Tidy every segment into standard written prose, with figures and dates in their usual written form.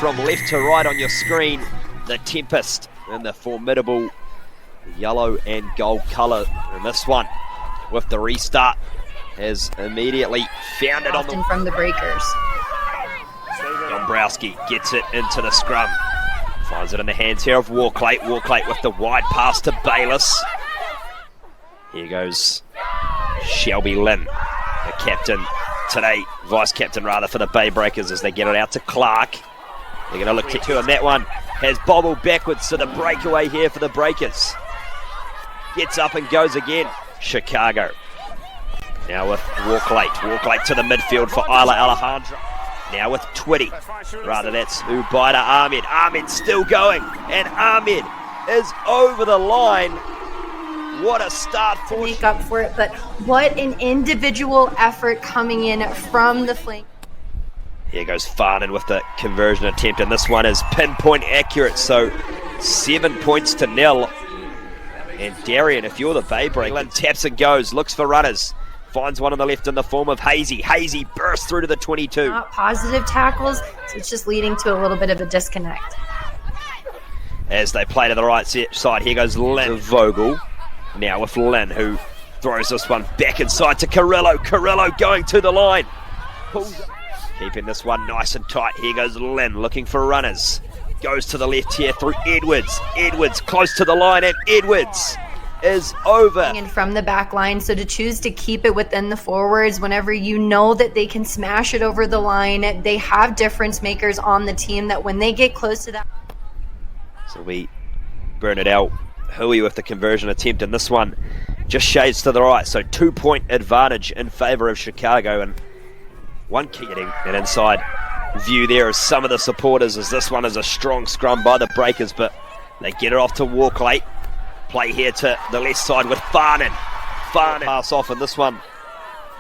from left to right on your screen. The Tempest in the formidable yellow and gold colour. And this one, with the restart, has immediately found it often from the breakers. Dombrowski gets it into the scrum. Finds it in the hands here of Warclate. Warclate with the wide pass to Bayliss. Here goes Shelby Lynn, the captain today, vice captain rather, for the Bay Breakers, as they get it out to Clark. They're going to look to him. That one has bobbled backwards to the breakaway here for the Breakers. Gets up and goes again. Chicago. Now with Warclate. Warclate to the midfield for Isla Alejandra. Now with Twitty. Rather, that's Ubaida Ahmed. Ahmed still going. And Ahmed is over the line. What a start for to make up for it, but what an individual effort coming in from the flank. Here goes Farnan with the conversion attempt, and this one is pinpoint accurate, so 7 points to nil. And Darian, if you're the Bay Breaker, taps and goes, looks for runners, finds one on the left in the form of Hazy. Hazy bursts through to the 22. Not positive tackles, so it's just leading to a little bit of a disconnect. As they play to the right side, here goes Lynn Vogel. Now with Lynn, who throws this one back inside to Carrillo. Carrillo going to the line. Keeping this one nice and tight. Here goes Lynn looking for runners. Goes to the left here through Edwards. Edwards close to the line, and Edwards is over. And from the back line, so to choose to keep it within the forwards whenever you know that they can smash it over the line, they have difference makers on the team that when they get close to that. So we burn it out. Hui with the conversion attempt, and this one just shades to the right, so 2 point advantage in favour of Chicago. And one key getting an inside view there of some of the supporters, as this one is a strong scrum by the Breakers, but they get it off to Warclate. Play here to the left side with Farnan. Farnan pass off, and this one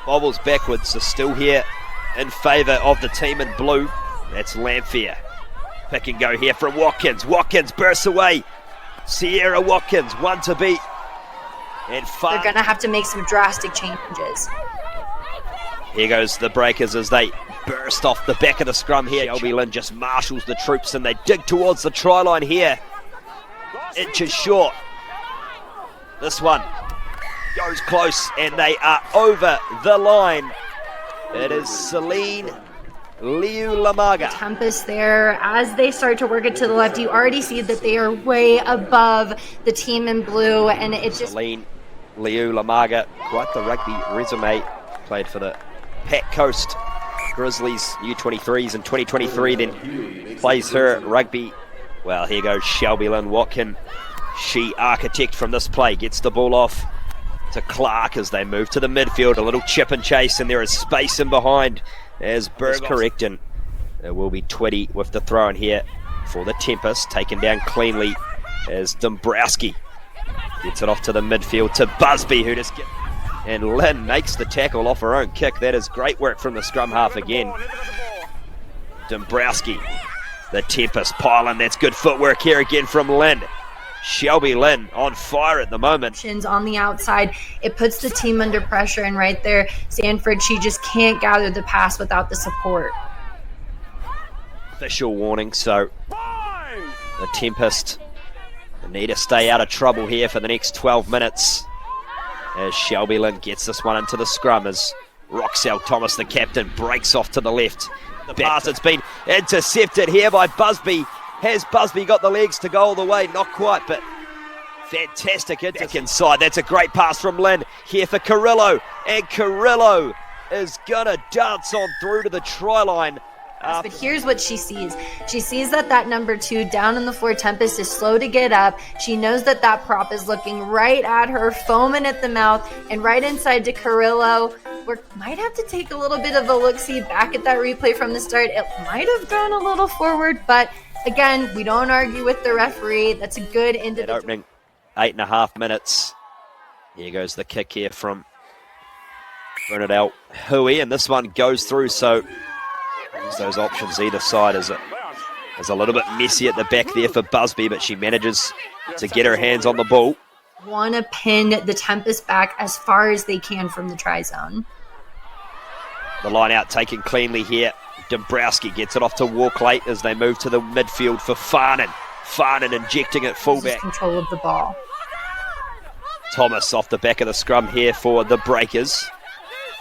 bobbles backwards, so still here in favour of the team in blue. That's Lamphere. Pick and go here from Watkins. Watkins bursts away. Sierra Watkins, one to beat. And they're going to have to make some drastic changes. Here goes the Breakers as they burst off the back of the scrum here. Shelby Lynn just marshals the troops, and they dig towards the try line here. Inches short. This one goes close, and they are over the line. It is Celine Liu-Lamaga. Tempest there, as they start to work it to the left, you already see that they are way above the team in blue, and it's just... Celine Liu-Lamaga, quite the rugby resume. Played for the Pat Coast Grizzlies U23s in 2023, then plays her rugby. Well, here goes Shelby Lynn. What can she architect from this play? Gets the ball off to Clark as they move to the midfield. A little chip and chase, and there is space in behind as Berg correct, and it will be Twitty with the throw in here for the Tempest, taken down cleanly as Dombrowski gets it off to the midfield to Busby, who just and Lynn makes the tackle off her own kick. That is great work from the scrum half again. Dombrowski, the Tempest piling. That's good footwork here again from Lynn. Shelby Lynn on fire at the moment. On the outside, it puts the team under pressure, and right there, Sanford, she just can't gather the pass without the support. Official warning, so the Tempest need to stay out of trouble here for the next 12 minutes. As Shelby Lynn gets this one into the scrum, as Roxelle Thomas, the captain, breaks off to the left. The pass, it's been intercepted here by Busby. Has Busby got the legs to go all the way? Not quite, but fantastic inside. That's a great pass from Lynn here for Carrillo, and Carrillo is gonna dance on through to the try line. But here's what she sees. She sees that number 2 down in the floor, Tempest, is slow to get up. She knows that prop is looking right at her, foaming at the mouth, and right inside to Carrillo. We might have to take a little bit of a look-see back at that replay from the start. It might have gone a little forward, but again, we don't argue with the referee. That's a good individual. Opening 8.5 minutes. Here goes the kick here from Bernadette Hui, and this one goes through, so those options either side is a little bit messy at the back there for Busby, but she manages to get her hands on the ball. Want to pin the Tempest back as far as they can from the try zone. The line out taken cleanly here. Dombrowski gets it off to Walklate as they move to the midfield for Farnan. Farnan injecting it fullback. Control of the ball. Thomas off the back of the scrum here for the Breakers.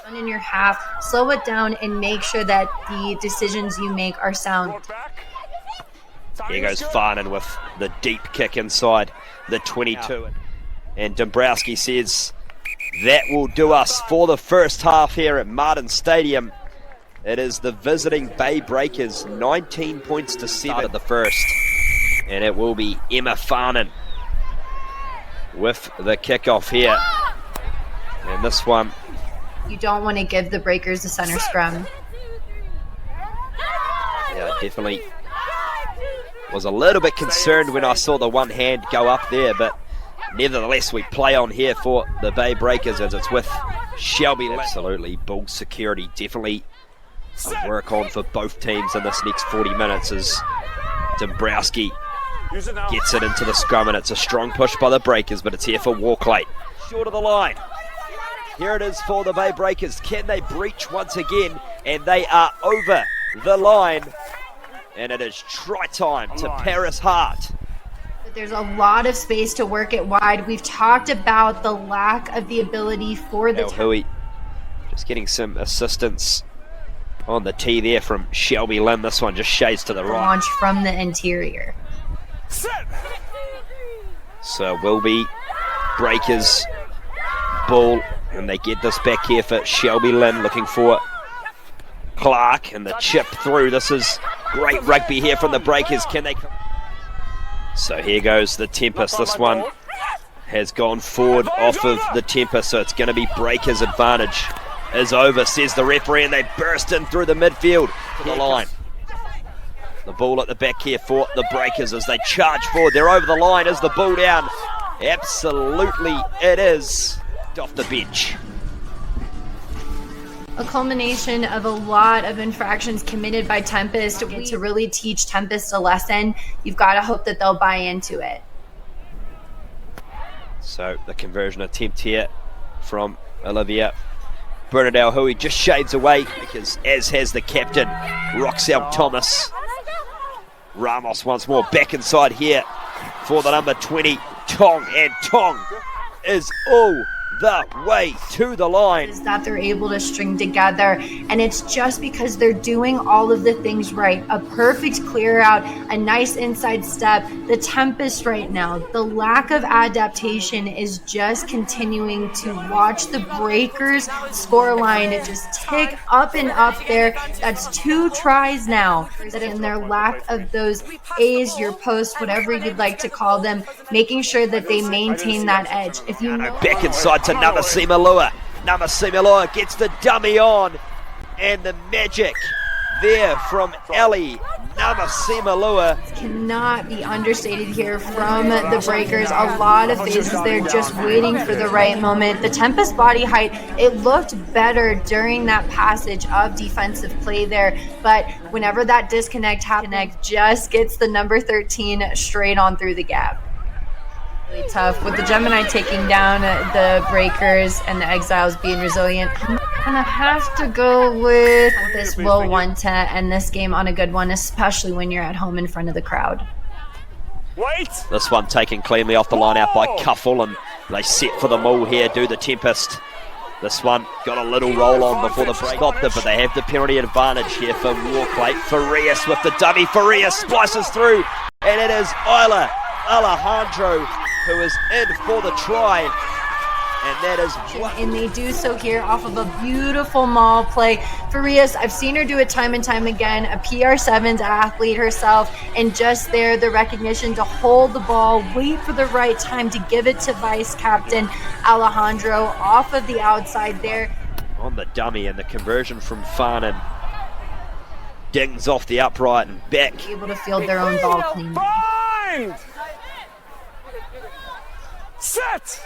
In your half, slow it down and make sure that the decisions you make are sound. Here goes Farnan with the deep kick inside the 22. And Dombrowski says that will do us for the first half here at Martin Stadium. It is the visiting Bay Breakers, 19 points to 7 at the first. And it will be Emma Farnan with the kickoff here. And this one, you don't want to give the Breakers a center scrum. Yeah, definitely was a little bit concerned when I saw the one hand go up there, but nevertheless we play on here for the Bay Breakers as it's with Shelby. Absolutely, ball security definitely a work on for both teams in this next 40 minutes as Dombrowski gets it into the scrum, and it's a strong push by the Breakers, but it's here for Walklate. Short of the line. Here it is for the Bay Breakers. Can they breach once again? And they are over the line. And it is try time to Paris Hart. There's a lot of space to work it wide. We've talked about the lack of the ability for the Hui just getting some assistance on the tee there from Shelby Lynn. This one just shades to the right. Launch from the interior. So will be Breakers ball, and they get this back here for Shelby Lynn, looking for Clark, and the chip through. This is great rugby here from the Breakers. Can they? So here goes the Tempest. This one has gone forward off of the Tempest, so it's going to be Breakers' advantage. Is over, says the referee, and they burst in through the midfield to the line. The ball at the back here for the Breakers as they charge forward. They're over the line. Is the ball down? Absolutely it is. Off the bench. A culmination of a lot of infractions committed by Tempest. To really teach Tempest a lesson, you've got to hope that they'll buy into it. So the conversion attempt here from Olivia Bernadette-Hui just shades away, because as has the captain, Roxelle Thomas. Ramos once more back inside here for the number 20, Tong, and Tong is all the way to the line. Is that they're able to string together, and it's just because they're doing all of the things right. A perfect clear out, a nice inside step. The Tempest right now, the lack of adaptation is just continuing to watch the Breakers score line just tick up and up there. That's 2 tries now. That in their lack of those A's, your posts, whatever you'd like to call them, making sure that they maintain that edge. If you know, back inside to Namasimulua. Namasimulua gets the dummy on, and the magic there from Ellie Namasimulua cannot be understated here from the Breakers. A lot of phases there, just waiting for the right moment. The Tempest body height, it looked better during that passage of defensive play there, but whenever that disconnect happens, just gets the number 13 straight on through the gap. Really tough with the Gemini taking down the Breakers and the Exiles being resilient. I'm gonna have to go with this will want to end this game on a good one, especially when you're at home in front of the crowd. This one taken cleanly off the line out by Cuffle, and they set for the maul here, do the Tempest. This one got a little roll on before the break stopped it, but they have the penalty advantage here for Walklate. Farias with the dummy. Farias splices through, and it is Isla Alejandro who is in for the try, and that is and they do so here off of a beautiful maul play. Farias, I've seen her do it time and time again, a PR7's athlete herself, and just there the recognition to hold the ball, wait for the right time to give it to vice captain Alejandro off of the outside there on the dummy, and the conversion from Farnan dings off the upright and back, able to field their own ball clean. Set!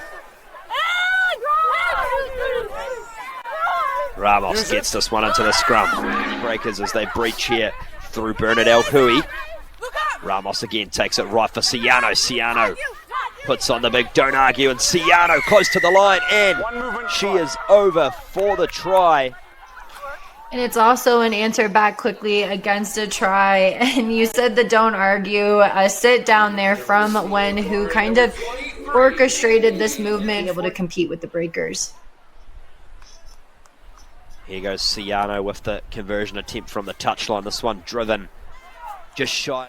Ramos gets this one into the scrum. Breakers as they breach here through Bernadette-Hui. Ramos again takes it right for Ciano. Ciano puts on the big don't argue, and Ciano close to the line, and she is over for the try. And it's also an answer back quickly against a try. And you said the don't argue, a sit down there from Wen, who kind of orchestrated this movement, able to compete with the breakers. Here goes Ciano with the conversion attempt from the touchline. This one driven just shy.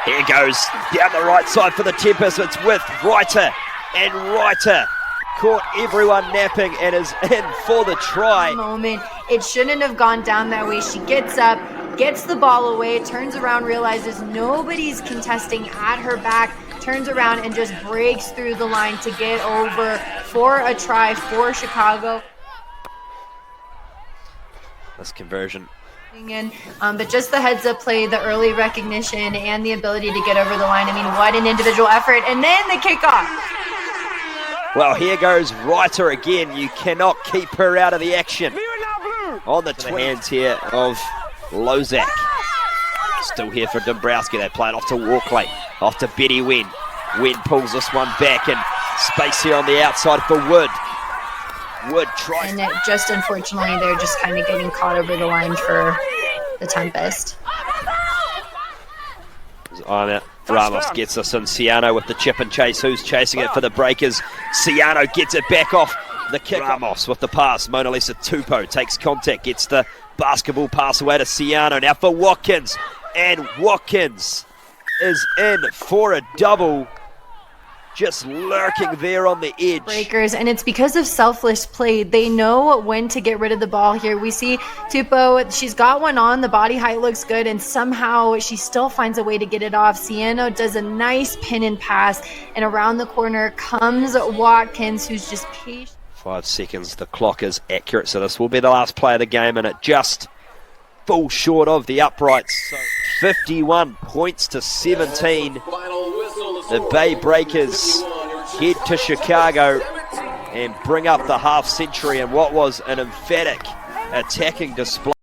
Here goes down the right side for the Tempest. It's with Reiter, and Reiter caught everyone napping and is in for the try. Moment. It shouldn't have gone down that way. She gets up, gets the ball away, turns around, realizes nobody's contesting at her back, turns around and just breaks through the line to get over for a try for Chicago. This conversion. But just the heads up play, the early recognition, and the ability to get over the line. I mean, what an individual effort. And then the kickoff. Well, here goes Reiter again. You cannot keep her out of the action. On the hands here of Lozak. Still here for Dombrowski. They play it off to Walkley, off to Betty Wen. Wen pulls this one back, and space here on the outside for Wood. Wood tries. And just unfortunately, they're just kind of getting caught over the line for the Tempest. Ramos gets us in. Ciano with the chip and chase. Who's chasing it for the breakers? Ciano gets it back off the kick. Ramos with the pass. Mona Lisa Tupou takes contact, gets the basketball pass away to Ciano. Now for Watkins. And Watkins is in for a double. Just lurking there on the edge. Breakers, and it's because of selfless play. They know when to get rid of the ball here. We see Tupou, she's got one on, the body height looks good, and somehow she still finds a way to get it off. Ciano does a nice pin and pass, and around the corner comes Watkins, who's just patient. 5 seconds, the clock is accurate, so this will be the last play of the game, and it just falls short of the uprights. So 51 points to 17. The Bay Breakers head to Chicago and bring up the half century in what was an emphatic attacking display.